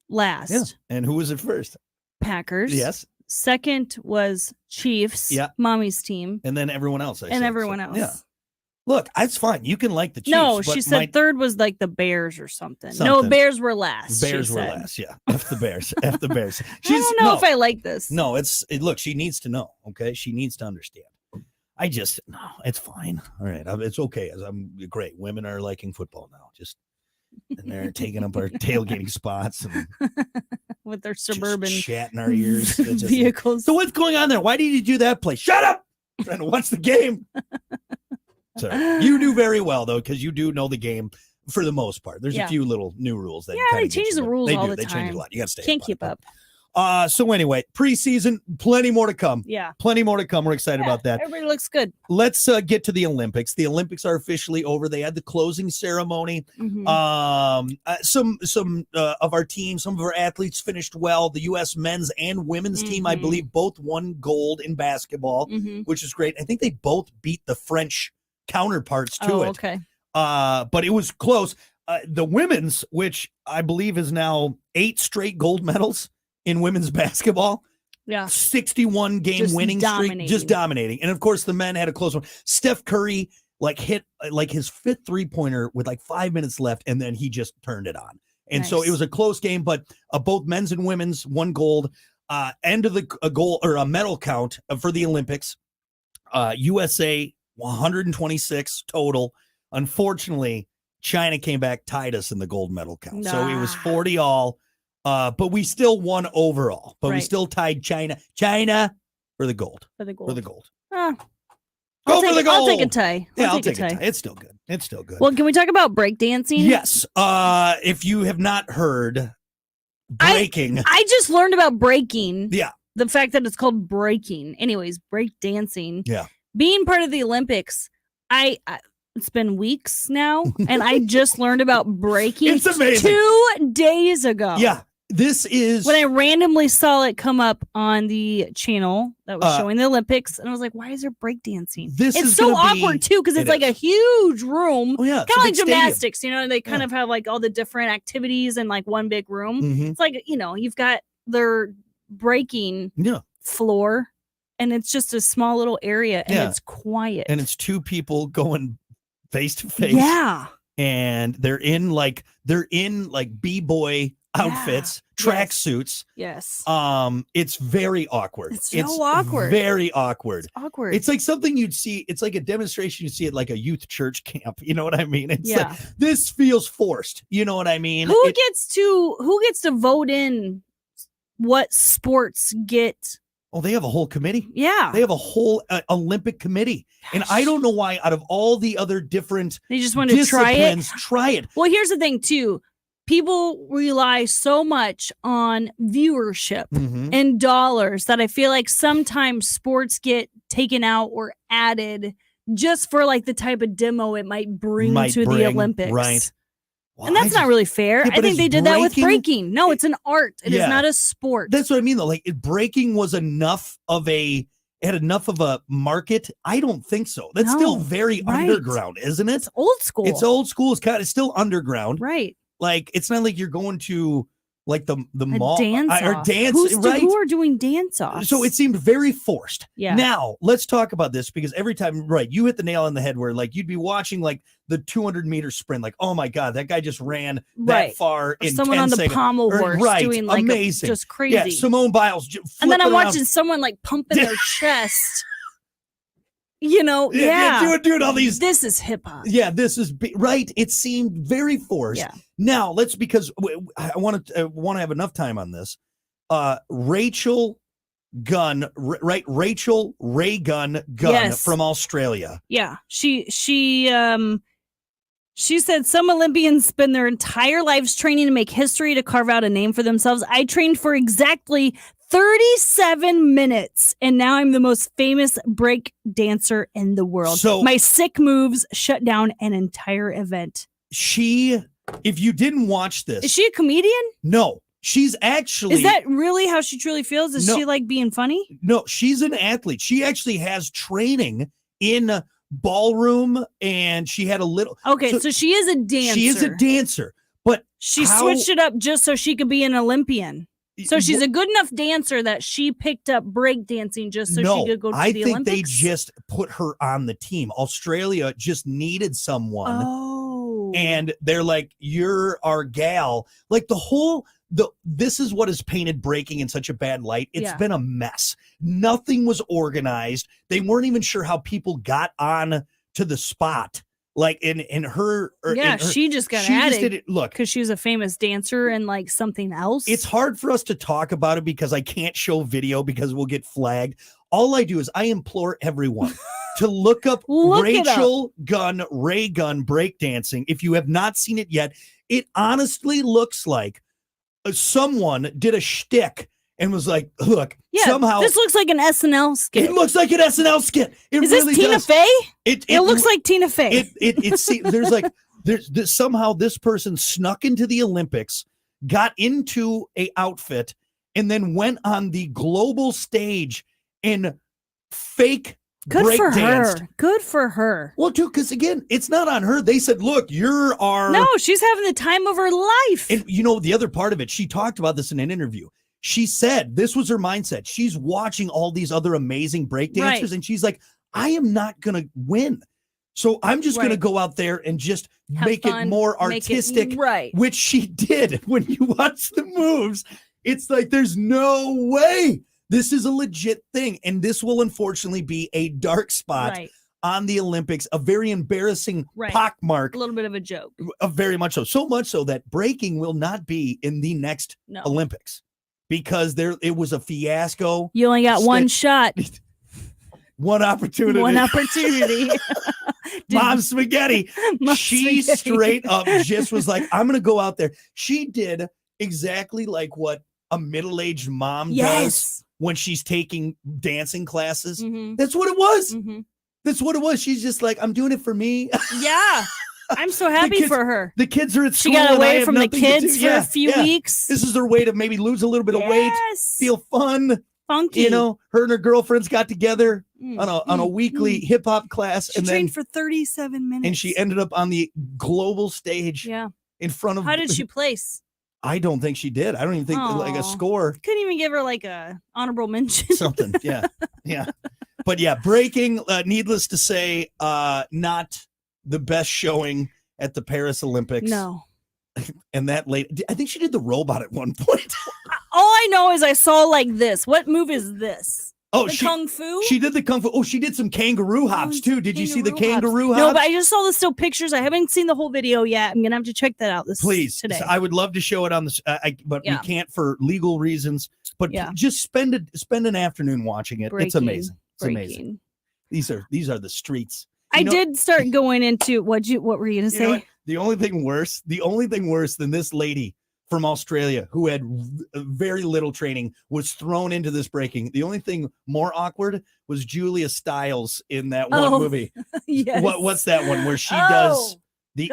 last. Yeah. And who was it first? Packers. Yes. Second was Chiefs. Yeah. Mommy's team. And then everyone else. Everyone else. Yeah. Look, that's fine. You can like the Chiefs. No, she said third was like the Bears or something. No, Bears were last. Bears were last. Yeah. F the Bears. F the Bears. I don't know if I like this. No, look, she needs to know. Okay. She needs to understand. No, it's fine. All right. It's okay. I'm great. Women are liking football now. And they're taking up our tailgating spots and with their suburban chat in our ears. Vehicles. So what's going on there? Why did you do that play? Shut up! I'm trying to watch the game. So you do very well though, because you do know the game for the most part. There's a few little new rules that they change the rules all the time. They change a lot. You got to stay. Can't keep up. So anyway, preseason, plenty more to come. Yeah. Plenty more to come. We're excited about that. Everybody looks good. Let's get to the Olympics. The Olympics are officially over. They had the closing ceremony. Mm-hmm. Some of our teams, some of our athletes finished well. The U.S. men's and women's team, I believe, both won gold in basketball, which is great. I think they both beat the French counterparts to it. Okay. But it was close. The women's, which I believe is now 8 straight gold medals in women's basketball. Yeah. 61 game winning streak, just dominating. And of course the men had a close one. Steph Curry hit his 5th 3-pointer with 5 minutes left, and then he just turned it on. And so it was a close game, but both men's and women's won gold. End of a medal count for the Olympics. USA 126 total. Unfortunately, China came back, tied us in the gold medal count. So it was 40 all. But we still won overall. But we still tied China for the gold. For the gold. Go for the goal. I'll take a tie. I'll take a tie. It's still good. It's still good. Well, can we talk about breakdancing? Yes. If you have not heard breaking. I just learned about breaking. Yeah. The fact that it's called breaking. Anyways, breakdancing. Yeah. Being part of the Olympics, it's been weeks now, and I just learned about breaking. It's amazing. 2 days ago. Yeah. This is when I randomly saw it come up on the channel that was showing the Olympics, and I was like, "Why is there breakdancing?" It's so awkward too, because it's like a huge room, kind of like gymnastics. You know, they kind of have like all the different activities in like one big room. Mm-hmm. It's like, you know, you've got their breaking floor, and it's just a small little area, and it's quiet, and it's two people going face to face. Yeah, and they're in like b-boy outfits, track suits. Yes. It's very awkward. It's so awkward. Very awkward. It's awkward. It's like something you'd see. It's like a demonstration you see at like a youth church camp. You know what I mean? It's like, this feels forced. You know what I mean? Who gets to vote in what sports get? Oh, they have a whole committee. Yeah. They have a whole Olympic committee. Gosh. And I don't know why out of all the other different they just want to try it. Well, here's the thing too. People rely so much on viewership and dollars that I feel like sometimes sports get taken out or added just for like the type of demo it might bring to the Olympics. Right. Well, and that's not really fair. I think they did that with breaking. No, it's an art. It is not a sport. That's what I mean though. Like breaking was had enough of a market. I don't think so. That's still very underground, isn't it? It's old school. It's old school. It's still underground. Right. Like it's not like you're going to like the mall or dance. Who are doing dance offs? So it seemed very forced. Yeah. Now let's talk about this because every time, you hit the nail on the head where like you'd be watching like the 200-meter sprint, like, oh my God, that guy just ran that far in someone 10 on the seconds. pommel horse doing like amazing, just crazy. Yeah, Simone Biles. And then I'm watching someone like pumping their chest. You know, doing all these. This is hip hop. Yeah, this is right. It seemed very forced. Yeah. Now because I want to have enough time on this. Rachel Gunn, right? Rachel Ray Gunn from Australia. Yeah, she said some Olympians spend their entire lives training to make history, to carve out a name for themselves. I trained for exactly 37 minutes, and now I'm the most famous break dancer in the world. So my sick moves shut down an entire event. If you didn't watch this, is she a comedian? No, she's actually. Is that really how she truly feels? Is she like being funny? No, she's an athlete. She actually has training in ballroom, and she had a little. Okay, so she is a dancer. She is a dancer, but she switched it up just so she could be an Olympian. So she's a good enough dancer that she picked up break dancing just so she could go to the Olympics? I think they just put her on the team. Australia just needed someone. Oh. And they're like, you're our gal. Like this is what has painted breaking in such a bad light. It's been a mess. Nothing was organized. They weren't even sure how people got on to the spot. Like in her, she just got added. Look, because she was a famous dancer and like something else. It's hard for us to talk about it because I can't show video because we'll get flagged. All I do is I implore everyone to look up Rachel Gunn, Ray Gunn breakdancing. If you have not seen it yet, it honestly looks like someone did a shtick and was like, look, somehow this looks like an SNL skit. It looks like an SNL skit. Is this Tina Fey? It looks like Tina Fey. There's somehow this person snuck into the Olympics, got into a outfit, and then went on the global stage and fake Good for her. Good for her. Well, too, because again, it's not on her. They said, look, you're our. No, she's having the time of her life. And you know, the other part of it, she talked about this in an interview. She said this was her mindset. She's watching all these other amazing breakdancers, and she's like, I am not going to win. So I'm just going to go out there and just make it more artistic, which she did. When you watch the moves, it's like, there's no way. This is a legit thing. And this will unfortunately be a dark spot on the Olympics, a very embarrassing pockmark. A little bit of a joke. Very much so. So much so that breaking will not be in the next Olympics because it was a fiasco. You only got one shot. One opportunity. Mom Spaghetti. She straight up just was like, I'm going to go out there. She did exactly like what a middle-aged mom does when she's taking dancing classes. Mm-hmm. That's what it was. Mm-hmm. That's what it was. She's just like, I'm doing it for me. Yeah. I'm so happy for her. The kids are at school. She got away from the kids for a few weeks. This is her way to maybe lose a little bit of weight, feel fun. Funky. You know, her and her girlfriends got together on a weekly hip hop class. She trained for 37 minutes. And she ended up on the global stage in front of. How did she place? I don't think she did. I don't even think like a score. Couldn't even give her like a honorable mention. Something. Yeah. Yeah. But yeah, breaking, needless to say, not the best showing at the Paris Olympics. No. And that late, I think she did the robot at one point. All I know is I saw like this. What move is this? Oh, Kung Fu? She did the Kung Fu. Oh, she did some kangaroo hops too. Did you see the kangaroo hops? No, but I just saw the still pictures. I haven't seen the whole video yet. I'm going to have to check that out today. I would love to show it on this, but we can't for legal reasons. But just spend an afternoon watching it. It's amazing. It's amazing. These are the streets. I did start going into what were you going to say? The only thing worse than this lady from Australia who had very little training was thrown into this breaking. The only thing more awkward was Julia Stiles in that one movie. Yes. What's that one where she does the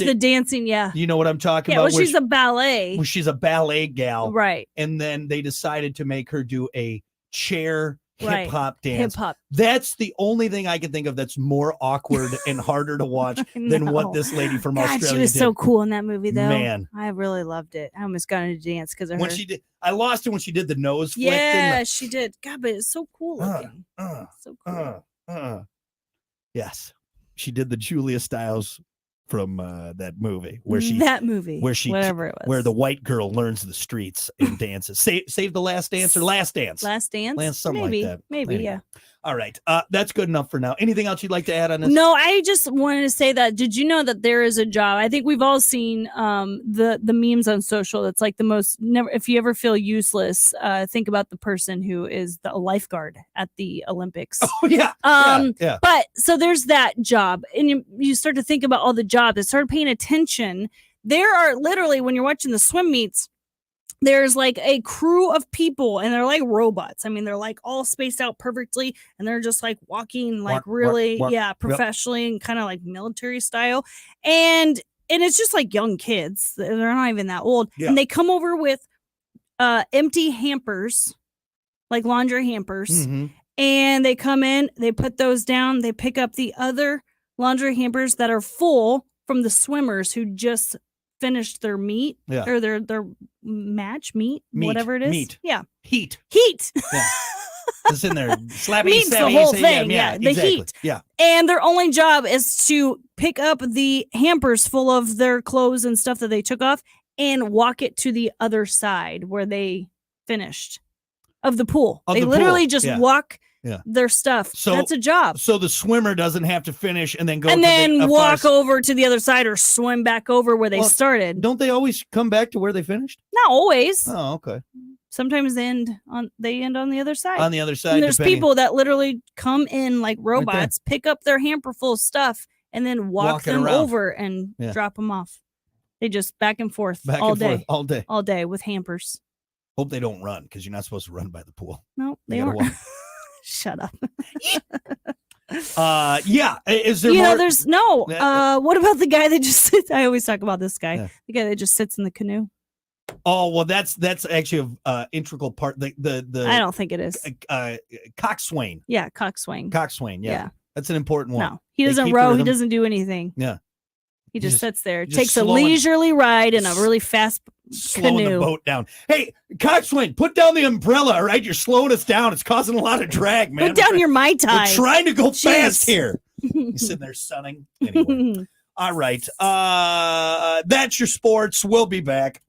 the dancing? Yeah. You know what I'm talking about? Well, she's a ballet. Well, she's a ballet gal. Right. And then they decided to make her do a chair hip hop dance. Hip hop. That's the only thing I can think of that's more awkward and harder to watch than what this lady from Australia she was did. so cool in that movie, though. Man, I really loved it. I almost got into dance because of her. She did, I lost it when she did the nose flick. Yeah, she did. God, but it's so cool looking. So cool. Yes, she did the Julia Stiles from that movie where whatever it was, where the white girl learns the streets and dances. Save the Last Dance or Last Dance, something maybe, like that. Maybe. Yeah. All right, that's good enough for now. Anything else you'd like to add on this? No, I just wanted to say that. Did you know that there is a job? I think we've all seen the memes on social. That's like the most. Never, if you ever feel useless, think about the person who is the lifeguard at the Olympics. Oh yeah. Yeah. But so there's that job, and you start to think about all the jobs. I started paying attention. There are literally, when you're watching the swim meets, there's like a crew of people and they're like robots. I mean, they're like all spaced out perfectly and they're just like walking like professionally and kind of like military style. And it's just like young kids. They're not even that old. Yeah. And they come over with empty hampers, like laundry hampers. Mm-hmm. And they come in, they put those down, they pick up the other laundry hampers that are full from the swimmers who just finished their meet or their match meet, whatever it is. Heat. Yeah. It's in there. Slapping the whole thing. The exactly. Heat. Yeah. And their only job is to pick up the hampers full of their clothes and stuff that they took off and walk it to the other side where they finished of the pool. They literally just walk their stuff. So that's a job. So the swimmer doesn't have to finish and then go walk over to the other side or swim back over where they started. Don't they always come back to where they finished? Not always. Oh, okay. Sometimes they end on the other side. On the other side. And there's people that literally come in like robots, pick up their hamper full of stuff, and then walk them over and drop them off. They just back and forth all day with hampers. Hope they don't run because you're not supposed to run by the pool. No, they aren't. Shut up. Is there more? There's no. What about the guy that just sits? I always talk about this guy. Yeah. The guy that just sits in the canoe. Oh well, that's actually a integral part. The I don't think it is. Coxswain. Yeah, coxswain. Coxswain. Yeah, that's an important one. No, he doesn't row. He doesn't do anything. Yeah, he just sits there. Takes a leisurely ride in a really fast slowing canoe. The boat down. Hey, Coxswain, put down the umbrella. All right, you're slowing us down. It's causing a lot of drag, man. Put down your Mai Tai. We're trying to go fast here. He's sitting there sunning. Anyway, all right. That's your sports. We'll be back.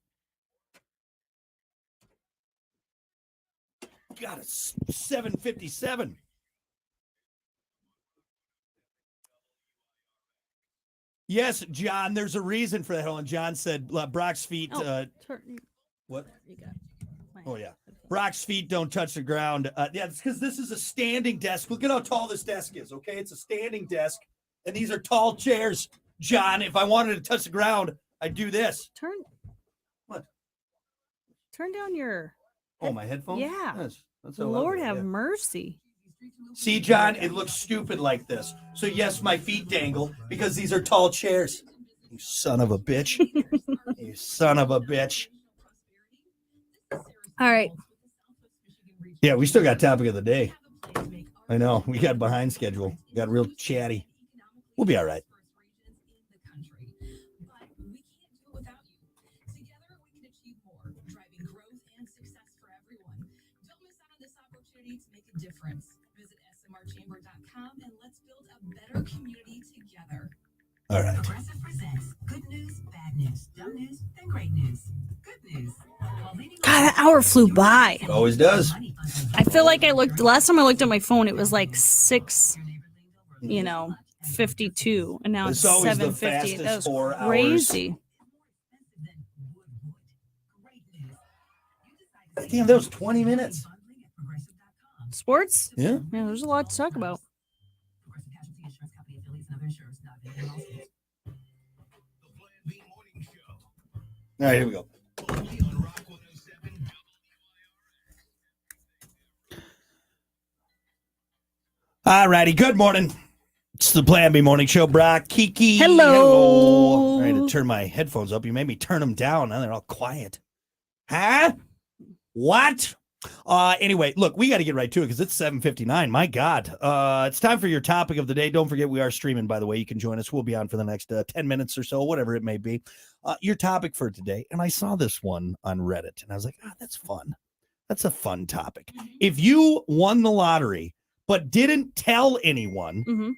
God, it's 7:57. Yes, John, there's a reason for that. Hold on. John said Brock's feet. What? Oh, yeah. Brock's feet don't touch the ground. Yeah, it's because this is a standing desk. Look at how tall this desk is, okay? It's a standing desk, and these are tall chairs. John, if I wanted to touch the ground, I'd do this. What? Turn down your... Oh, my headphones? Yeah. That's Lord have mercy. See, John, it looks stupid like this. So, yes, my feet dangle because these are tall chairs. You son of a bitch. You son of a bitch. All right. Yeah, we still got topic of the day. I know. We got behind schedule. We got real chatty. We'll be all right. Difference. Visit smrchamber.com and let's build a better community together. All right. Progressive presents good news, bad news, dumb news, then great news. Good news. God, that hour flew by. It always does. I feel like last time I looked at my phone, it was like 52, and now it's 7:50. That was 4 crazy. Hours. Damn, that was 20 minutes. Sports? Yeah. Yeah, there's a lot to talk about. All right, here we go. All righty, good morning. It's the Plan B Morning Show. Brock, Kiki. Hello. I had to turn my headphones up. You made me turn them down. Now they're all quiet. Huh? What? Anyway, look, we got to get right to it because it's 7:59. My God. It's time for your topic of the day. Don't forget we are streaming, by the way. You can join us. We'll be on for the next 10 minutes or so, whatever it may be. Your topic for today, and I saw this one on Reddit, and I was like, that's fun. That's a fun topic. If you won the lottery but didn't tell anyone,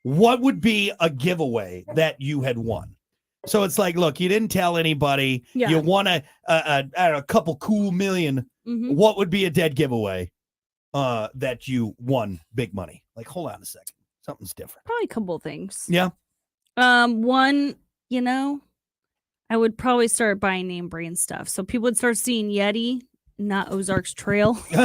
what would be a giveaway that you had won? So it's like, look, you didn't tell anybody. Yeah. You won a couple cool million. What would be a dead giveaway that you won big money? Like, hold on a second. Something's different. Probably a couple of things. Yeah. One, I would probably start buying name brand stuff. So people would start seeing Yeti, not Ozarks Trail. Wait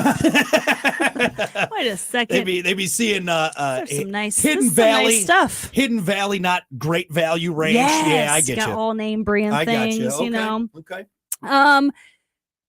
a second. They'd be seeing some nice Hidden Valley nice stuff. Hidden Valley, not Great Value Ranch. Yes, yeah, I get got you. all name brand things, Okay. Okay.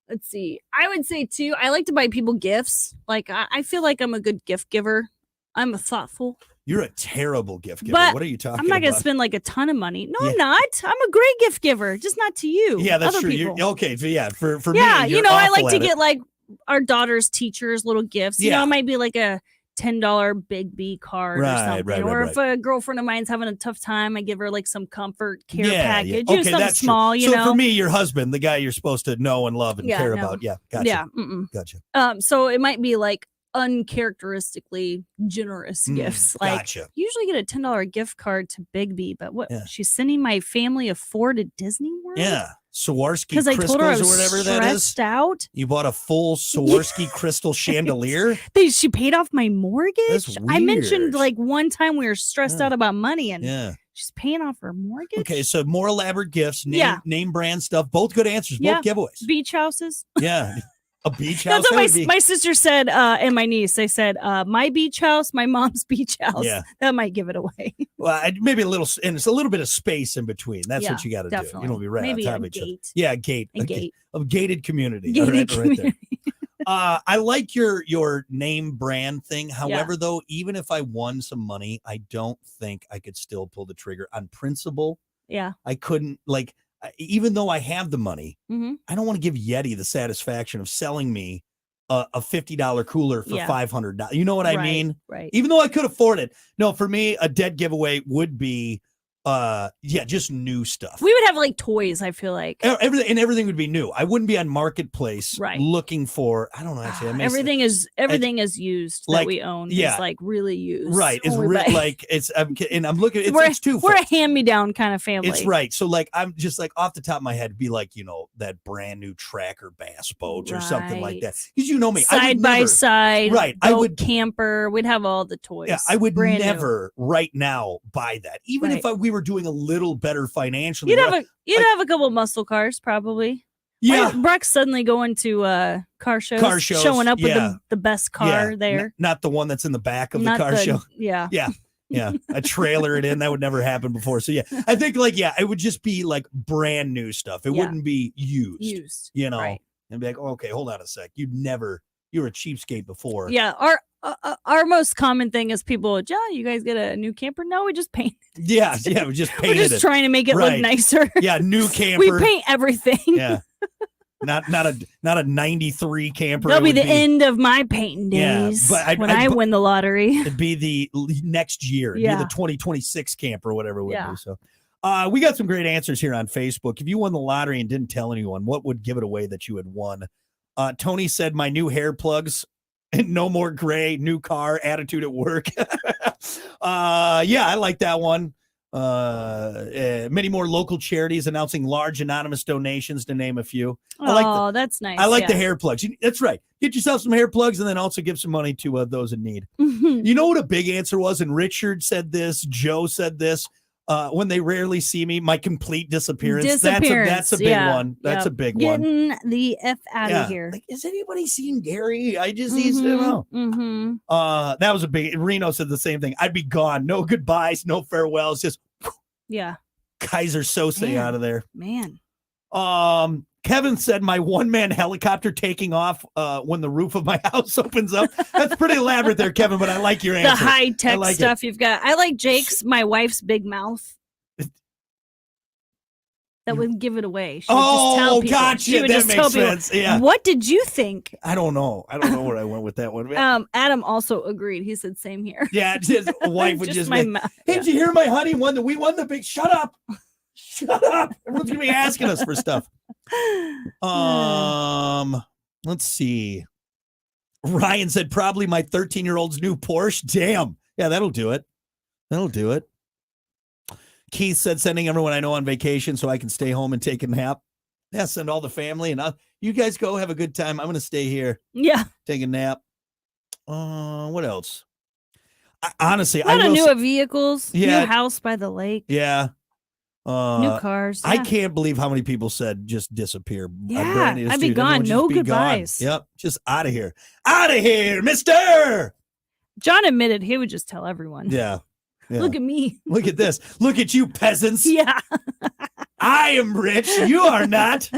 Let's see. I would say too, I like to buy people gifts. Like I feel like I'm a good gift giver. I'm a thoughtful. You're a terrible gift giver. But what are you talking about? I'm not going to spend like a ton of money. No, I'm not. I'm a great gift giver, just not to you. Yeah, that's other true. People. Okay, so yeah, for me, I like to get like our daughter's teachers little gifts. You know, it might be like a $10 Big B card or something. Or if a girlfriend of mine's having a tough time, I give her like some comfort care package. Okay, something that's small, true. So for me, your husband, the guy you're supposed to know and love and care about. Yeah, gotcha. Yeah. Gotcha. So it might be like uncharacteristically generous gifts. Like gotcha. Usually get a $10 gift card to Big B, but what she's sending my family of 4 to Disney World? Yeah. Swarovski because I told her I was or whatever that is. Stressed out. You bought a full Swarovski crystal chandelier. She paid off my mortgage. That's weird. I mentioned like one time we were stressed out about money and she's paying off her mortgage. Okay, so more elaborate gifts, name brand stuff, both good answers, both giveaways. Beach houses. Yeah. A beach house. That's what my sister said, and my niece. They said, my beach house, my mom's beach house. Yeah. That might give it away. Well, maybe a little, and it's a little bit of space in between. That's what you got to do. You don't be right maybe on top of each other. Yeah, gate. A gated community. Gated community. Right there. I like your name brand thing. However, though, even if I won some money, I don't think I could still pull the trigger on principle. Yeah. I couldn't even though I have the money, I don't want to give Yeti the satisfaction of selling me a $50 cooler for $500. You know what I mean? Right. Even though I could afford it. No, for me, a dead giveaway would be just new stuff. We would have like toys, I feel like. Everything would be new. I wouldn't be on Marketplace looking for, I don't know, actually. Everything is used that we own. Is like really used. Right. It's like it's and I'm looking it's too we're a hand-me-down kind of family. It's right. So like I'm just like off the top of my head be like, that brand new Tracker bass boats or something like that. Because you know me. Side by side. Right. I would camper. We'd have all the toys. Yeah, I would never right now buy that. Even if we were doing a little better financially. You'd have a couple muscle cars, probably. Yeah. Brock's suddenly going to car shows, showing up with the best car there. Not the one that's in the back of the car show. Yeah. Yeah. Yeah. A trailer it in. That would never happen before. So, yeah, I think it would just be like brand new stuff. It wouldn't be used. Right. And be like, oh, okay, hold on a sec. You were a cheapskate before. Yeah. Our most common thing is people, you guys get a new camper? No, we just painted. Yeah. Yeah. We just painted We're just trying to make it look nicer. Yeah. New camper. We paint everything. Yeah. Not a 93 camper. That'll be the end of my painting days. Yeah, but I win the lottery. It'd be the next year. It'd be the 2026 camper or whatever it would be. So we got some great answers here on Facebook. If you won the lottery and didn't tell anyone, what would give it away that you had won? Tony said my new hair plugs and no more gray, new car, attitude at work. I like that one. Many more local charities announcing large anonymous donations, to name a few. That's nice. I like the hair plugs. That's right. Get yourself some hair plugs and then also give some money to those in need. You know what a big answer was? And Richard said this. Joe said this. When they rarely see me, my complete disappearance. That's a big one. That's a big one. Getting the F out of here. Like, has anybody seen Gary? I just need to know. That was a big. Reno said the same thing. I'd be gone. No goodbyes, no farewells. Just Kaiser Sose out of there. Man. Kevin said my one-man helicopter taking off when the roof of my house opens up. That's pretty elaborate there, Kevin, but I like your answer. The high-tech stuff you've got. I like Jake's, my wife's big mouth. That would give it away. She would just tell people. Gotcha. That makes sense. Yeah. What did you think? I don't know where I went with that one. Adam also agreed. He said, same here. Yeah, his wife would just my mouth. Hey, did you hear my honey won we won the big, shut up. Shut up. Everyone's going to be asking us for stuff. Let's see. Ryan said probably my 13-year-old's new Porsche. Damn. Yeah, that'll do it. Keith said sending everyone I know on vacation so I can stay home and take a nap. Yeah, send all the family and you guys go have a good time. I'm going to stay here. Yeah. Take a nap. What else? Honestly, a lot of new vehicles. Yeah. New house by the lake. Yeah. New cars. Yeah. I can't believe how many people said just disappear. Yeah, I'd be gone. No goodbyes. Gone. Yep, just out of here. Out of here, mister. John admitted he would just tell everyone. Yeah. Look at me. Look at this. Look at you, peasants. Yeah. I am rich. You are not.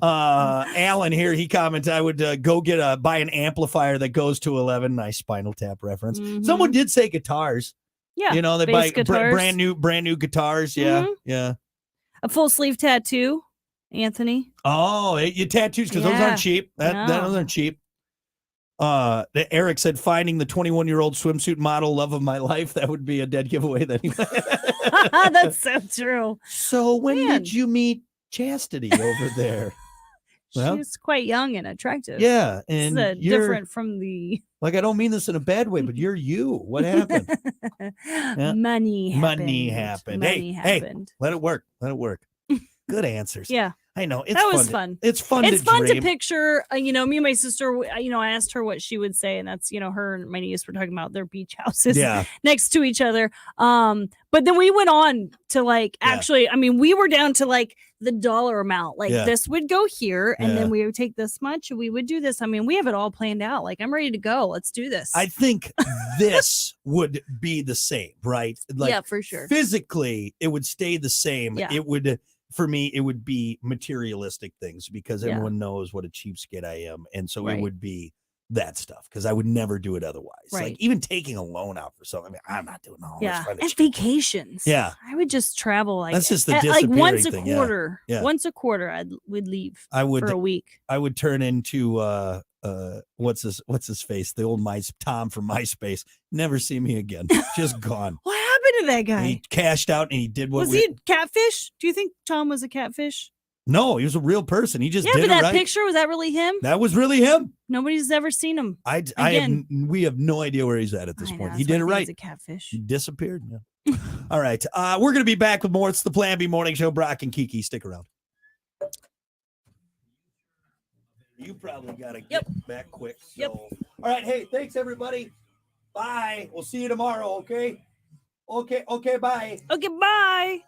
Alan here, he commented, I would go buy an amplifier that goes to 11. Nice Spinal Tap reference. Mm-hmm. Someone did say guitars. Yeah, they buy brand new guitars. Yeah, mm-hmm. Yeah. A full sleeve tattoo, Anthony. Oh, your tattoos because those aren't cheap. Those aren't cheap. Eric said finding the 21-year-old swimsuit model love of my life. That would be a dead giveaway. That's so true. So when did you meet Chastity over there? She's quite young and attractive. Yeah, and you're different from the. Like, I don't mean this in a bad way, but you're you. What happened? Money happened. Hey, let it work. Good answers. Yeah. I know. That was fun. It's fun to picture, me and my sister, I asked her what she would say, and that's, her and my niece were talking about their beach houses next to each other. But then we went on to actually, we were down to the dollar amount. This would go here, and then we would take this much, and we would do this. We have it all planned out. I'm ready to go. Let's do this. I think this would be the same, right? Yeah, for sure. Physically, it would stay the same. Yeah. It would. For me, it would be materialistic things because everyone knows what a cheapskate I am. And so it would be that stuff because I would never do it otherwise. Right. Even taking a loan out for something. I'm not doing all this. And vacations. Yeah. I would just travel that's just the disappearing once a thing. quarter. Yeah. Once a quarter, would leave for a week. I would turn into what's his face? The old Tom from MySpace. Never see me again. Just gone. What happened to that guy? He cashed out and he did what was he a catfish? Do you think Tom was a catfish? No, he was a real person. He just did but it that right. Picture, was that really him? That was really him. Nobody's ever seen him. We have no idea where he's at this point. He did it right. He's a catfish. He disappeared. Yeah. All right. We're going to be back with more. It's the Plan B Morning Show. Brock and Kiki, stick around. You probably got to get back quick. So. All right. Hey, thanks, everybody. Bye. We'll see you tomorrow, okay? Okay, bye. Okay, bye.